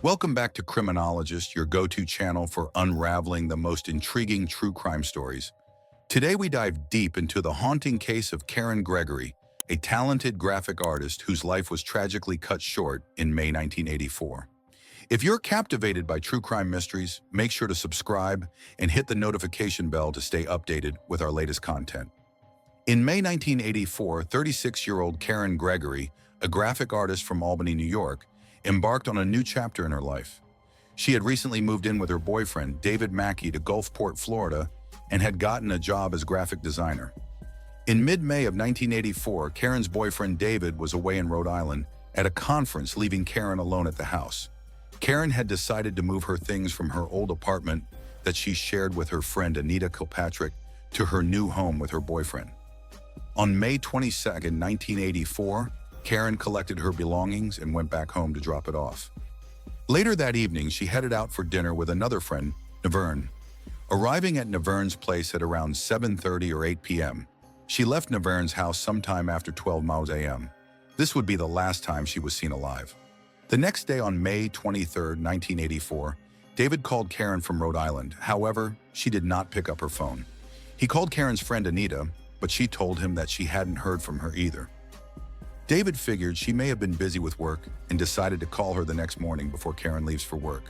Welcome back to Criminologist, your go-to channel for unraveling the most intriguing true crime stories. Today we dive deep into the haunting case of Karen Gregory, a talented graphic artist whose life was tragically cut short in May 1984. If you're captivated by true crime mysteries, make sure to subscribe and hit the notification bell to stay updated with our latest content. In May 1984, 36-year-old Karen Gregory, a graphic artist from Albany, New York, embarked on a new chapter in her life. She had recently moved in with her boyfriend, David Mackey, to Gulfport, Florida, and had gotten a job as graphic designer. In mid-May of 1984, Karen's boyfriend, David, was away in Rhode Island at a conference, leaving Karen alone at the house. Karen had decided to move her things from her old apartment that she shared with her friend Anita Kilpatrick to her new home with her boyfriend. On May 22, 1984, Karen collected her belongings and went back home to drop it off. Later that evening, she headed out for dinner with another friend, Naverne. Arriving at Naverne's place at around 7:30 or 8 p.m., she left Naverne's house sometime after 12 a.m. This would be the last time she was seen alive. The next day, on May 23, 1984, David called Karen from Rhode Island. However, she did not pick up her phone. He called Karen's friend Anita, but she told him that she hadn't heard from her either. David figured she may have been busy with work and decided to call her the next morning before Karen leaves for work.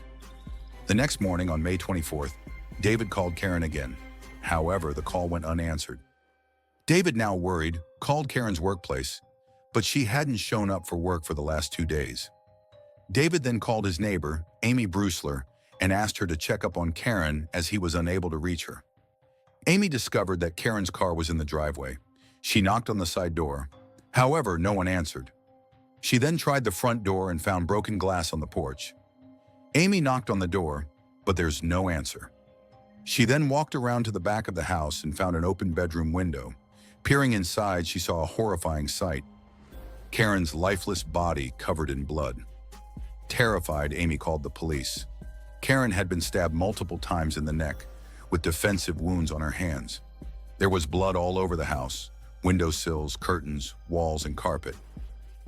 The next morning, on May 24th, David called Karen again. However, the call went unanswered. David, now worried, called Karen's workplace, but she hadn't shown up for work for the last 2 days. David then called his neighbor, Amy Brusler, and asked her to check up on Karen as he was unable to reach her. Amy discovered that Karen's car was in the driveway. She knocked on the side door. However, no one answered. She then tried the front door and found broken glass on the porch. Amy knocked on the door, but there's no answer. She then walked around to the back of the house and found an open bedroom window. Peering inside, she saw a horrifying sight: Karen's lifeless body covered in blood. Terrified, Amy called the police. Karen had been stabbed multiple times in the neck, with defensive wounds on her hands. There was blood all over the house: windowsills, curtains, walls, and carpet.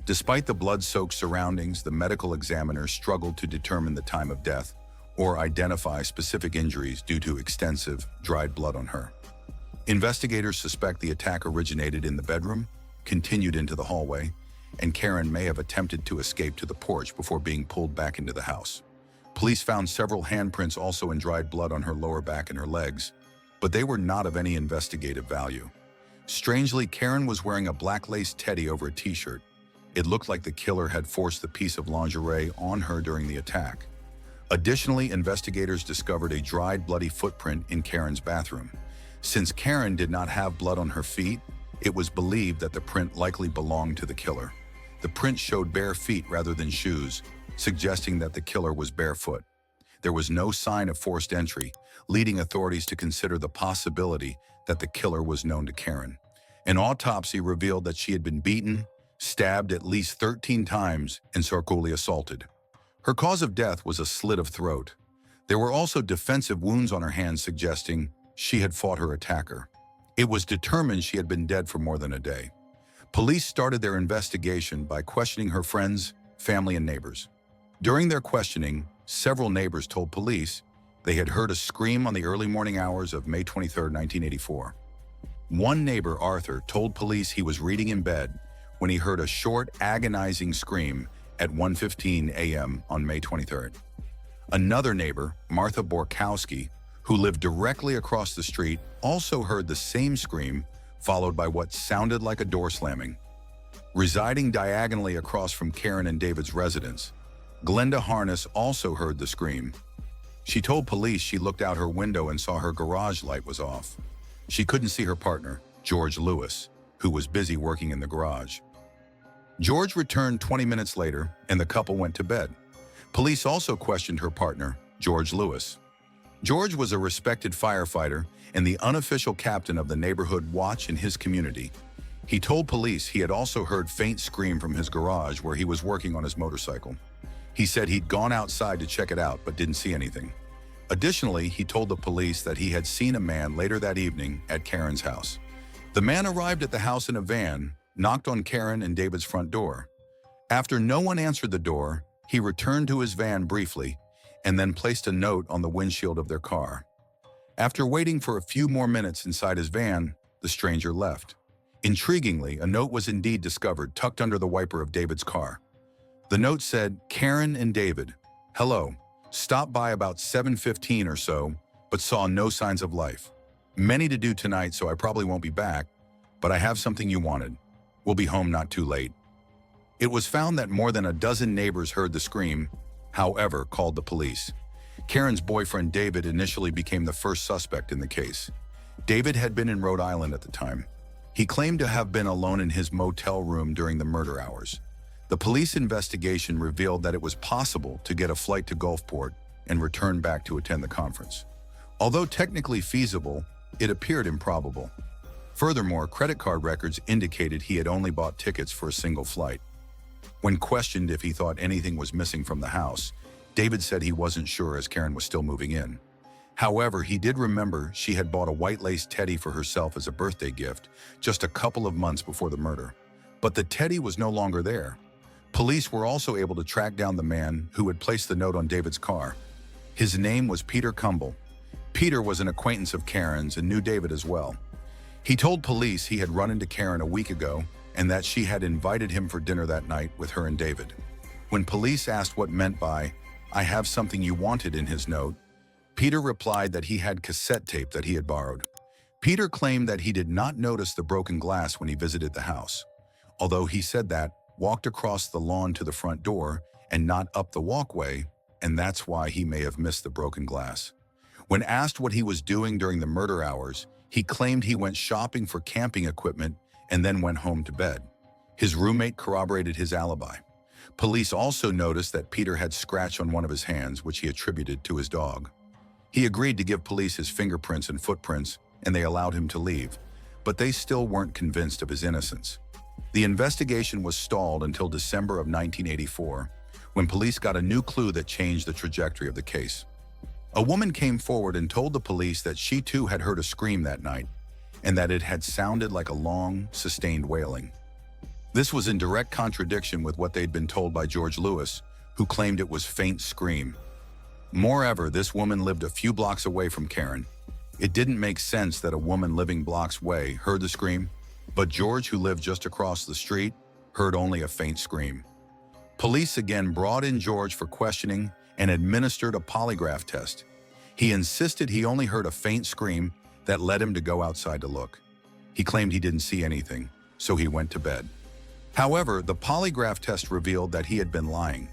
Despite the blood-soaked surroundings, the medical examiner struggled to determine the time of death or identify specific injuries due to extensive, dried blood on her. Investigators suspect the attack originated in the bedroom, continued into the hallway, and Karen may have attempted to escape to the porch before being pulled back into the house. Police found several handprints also in dried blood on her lower back and her legs, but they were not of any investigative value. Strangely, Karen was wearing a black lace teddy over a t-shirt. It looked like the killer had forced the piece of lingerie on her during the attack. Additionally, investigators discovered a dried, bloody footprint in Karen's bathroom. Since Karen did not have blood on her feet, it was believed that the print likely belonged to the killer. The print showed bare feet rather than shoes, suggesting that the killer was barefoot. There was no sign of forced entry, leading authorities to consider the possibility that the killer was known to Karen. An autopsy revealed that she had been beaten, stabbed at least 13 times, and circularly assaulted. Her cause of death was a slit of throat. There were also defensive wounds on her hands, suggesting she had fought her attacker. It was determined she had been dead for more than a day. Police started their investigation by questioning her friends, family, and neighbors. During their questioning, several neighbors told police they had heard a scream on the early morning hours of May 23, 1984. One neighbor, Arthur, told police he was reading in bed when he heard a short, agonizing scream at 1:15 a.m. on May 23rd. Another neighbor, Martha Borkowski, who lived directly across the street, also heard the same scream, followed by what sounded like a door slamming. Residing diagonally across from Karen and David's residence, Glenda Harness also heard the scream. She told police she looked out her window and saw her garage light was off. She couldn't see her partner, George Lewis, who was busy working in the garage. George returned 20 minutes later, and the couple went to bed. Police also questioned her partner, George Lewis. George was a respected firefighter and the unofficial captain of the neighborhood watch in his community. He told police he had also heard faint scream from his garage where he was working on his motorcycle. He said he'd gone outside to check it out but didn't see anything. Additionally, he told the police that he had seen a man later that evening at Karen's house. The man arrived at the house in a van, knocked on Karen and David's front door. After no one answered the door, He returned to his van briefly and then placed a note on the windshield of their car. After waiting for a few more minutes inside his van, the stranger left. Intriguingly, a note was indeed discovered tucked under the wiper of David's car. The note said, "Karen and David, hello. Stopped by about 7:15 or so, but saw no signs of life. Many to do tonight, so I probably won't be back, but I have something you wanted. We'll be home not too late." It was found that more than a dozen neighbors heard the scream, however, called the police. Karen's boyfriend David initially became the first suspect in the case. David had been in Rhode Island at the time. He claimed to have been alone in his motel room during the murder hours. The police investigation revealed that it was possible to get a flight to Gulfport and return back to attend the conference. Although technically feasible, it appeared improbable. Furthermore, credit card records indicated he had only bought tickets for a single flight. When questioned if he thought anything was missing from the house, David said he wasn't sure as Karen was still moving in. However, he did remember she had bought a white lace teddy for herself as a birthday gift just a couple of months before the murder. But the teddy was no longer there. Police were also able to track down the man who had placed the note on David's car. His name was Peter Cumble. Peter was an acquaintance of Karen's and knew David as well. He told police he had run into Karen a week ago and that she had invited him for dinner that night with her and David. When police asked what meant by, "I have something you wanted" in his note, Peter replied that he had cassette tape that he had borrowed. Peter claimed that he did not notice the broken glass when he visited the house, although he said that walked across the lawn to the front door and not up the walkway, and that's why he may have missed the broken glass. When asked what he was doing during the murder hours, he claimed he went shopping for camping equipment and then went home to bed. His roommate corroborated his alibi. Police also noticed that Peter had scratch on one of his hands, which he attributed to his dog. He agreed to give police his fingerprints and footprints, and they allowed him to leave, but they still weren't convinced of his innocence. The investigation was stalled until December of 1984, when police got a new clue that changed the trajectory of the case. A woman came forward and told the police that she too had heard a scream that night, and that it had sounded like a long, sustained wailing. This was in direct contradiction with what they'd been told by George Lewis, who claimed it was faint scream. Moreover, this woman lived a few blocks away from Karen. It didn't make sense that a woman living blocks away heard the scream, but George, who lived just across the street, heard only a faint scream. Police again brought in George for questioning and administered a polygraph test. He insisted he only heard a faint scream that led him to go outside to look. He claimed he didn't see anything, so he went to bed. However, the polygraph test revealed that he had been lying.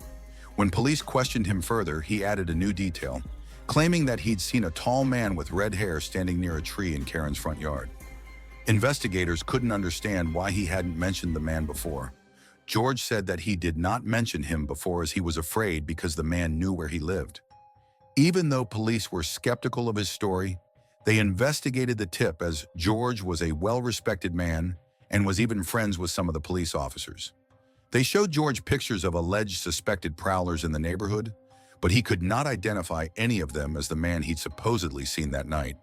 When police questioned him further, he added a new detail, claiming that he'd seen a tall man with red hair standing near a tree in Karen's front yard. Investigators couldn't understand why he hadn't mentioned the man before. George said that he did not mention him before as he was afraid because the man knew where he lived. Even though police were skeptical of his story, they investigated the tip as George was a well-respected man and was even friends with some of the police officers. They showed George pictures of alleged suspected prowlers in the neighborhood, but he could not identify any of them as the man he'd supposedly seen that night.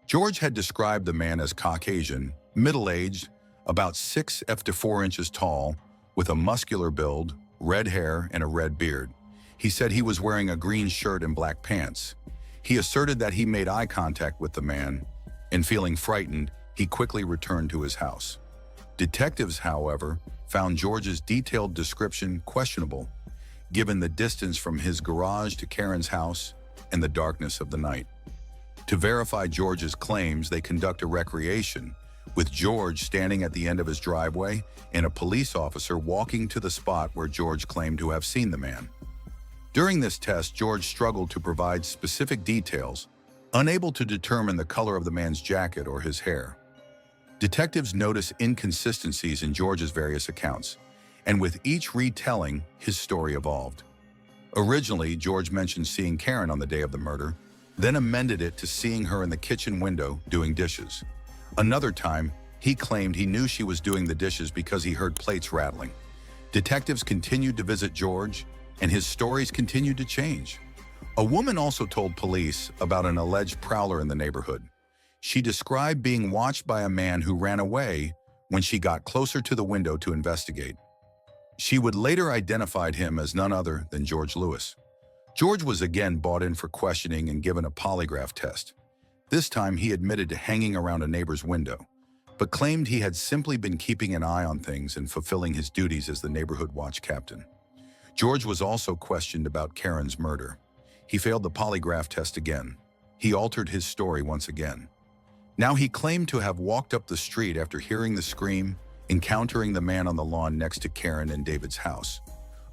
George had described the man as Caucasian, middle-aged, about 6 to 4 inches tall, with a muscular build, red hair, and a red beard. He said he was wearing a green shirt and black pants. He asserted that he made eye contact with the man, and feeling frightened, he quickly returned to his house. Detectives, however, found George's detailed description questionable, given the distance from his garage to Karen's house and the darkness of the night. To verify George's claims, they conduct a recreation, with George standing at the end of his driveway and a police officer walking to the spot where George claimed to have seen the man. During this test, George struggled to provide specific details, unable to determine the color of the man's jacket or his hair. Detectives noticed inconsistencies in George's various accounts, and with each retelling, his story evolved. Originally, George mentioned seeing Karen on the day of the murder, then amended it to seeing her in the kitchen window doing dishes. Another time, he claimed he knew she was doing the dishes because he heard plates rattling. Detectives continued to visit George, and his stories continued to change. A woman also told police about an alleged prowler in the neighborhood. She described being watched by a man who ran away when she got closer to the window to investigate. She would later identify him as none other than George Lewis. George was again brought in for questioning and given a polygraph test. This time he admitted to hanging around a neighbor's window, but claimed he had simply been keeping an eye on things and fulfilling his duties as the neighborhood watch captain. George was also questioned about Karen's murder. He failed the polygraph test again. He altered his story once again. Now he claimed to have walked up the street after hearing the scream, encountering the man on the lawn next to Karen and David's house.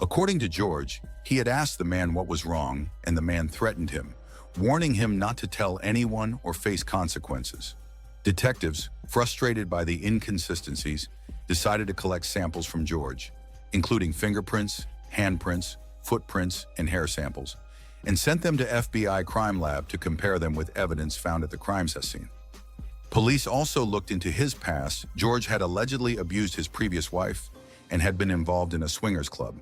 According to George, he had asked the man what was wrong, and the man threatened him, warning him not to tell anyone or face consequences. Detectives, frustrated by the inconsistencies, decided to collect samples from George, including fingerprints, handprints, footprints, and hair samples, and sent them to FBI crime lab to compare them with evidence found at the crime scene. Police also looked into his past. George had allegedly abused his previous wife and had been involved in a swingers club.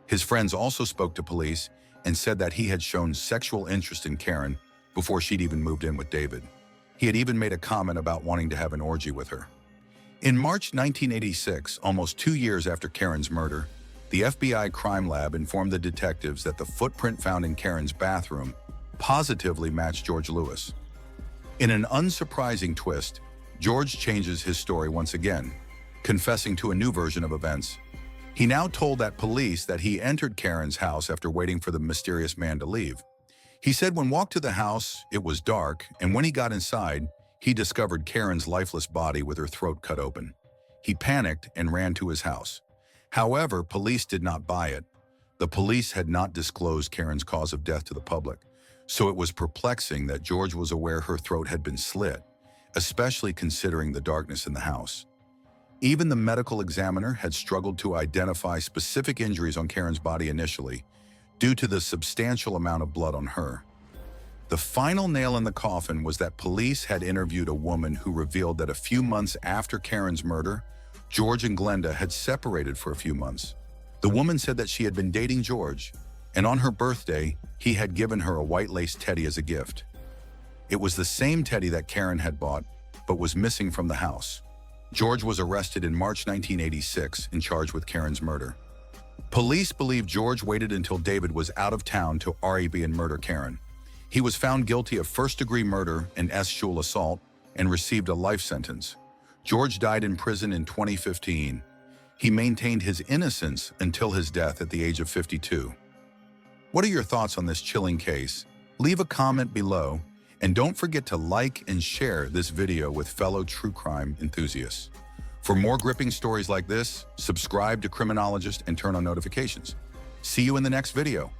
His friends also spoke to police and said that he had shown sexual interest in Karen before she'd even moved in with David. He had even made a comment about wanting to have an orgy with her. In March 1986, almost 2 years after Karen's murder, the FBI crime lab informed the detectives that the footprint found in Karen's bathroom positively matched George Lewis. In an unsurprising twist, George changes his story once again, confessing to a new version of events. He now told that police that he entered Karen's house after waiting for the mysterious man to leave. He said when walked to the house, it was dark, and when he got inside, he discovered Karen's lifeless body with her throat cut open. He panicked and ran to his house. However, police did not buy it. The police had not disclosed Karen's cause of death to the public, so it was perplexing that George was aware her throat had been slit, especially considering the darkness in the house. Even the medical examiner had struggled to identify specific injuries on Karen's body initially, due to the substantial amount of blood on her. The final nail in the coffin was that police had interviewed a woman who revealed that a few months after Karen's murder, George and Glenda had separated for a few months. The woman said that she had been dating George, and on her birthday, he had given her a white lace teddy as a gift. It was the same teddy that Karen had bought, but was missing from the house. George was arrested in March 1986 and charged with Karen's murder. Police believe George waited until David was out of town to REB and murder Karen. He was found guilty of first-degree murder and sexual assault and received a life sentence. George died in prison in 2015. He maintained his innocence until his death at the age of 52. What are your thoughts on this chilling case? Leave a comment below, and don't forget to like and share this video with fellow true crime enthusiasts. For more gripping stories like this, subscribe to Criminologist and turn on notifications. See you in the next video.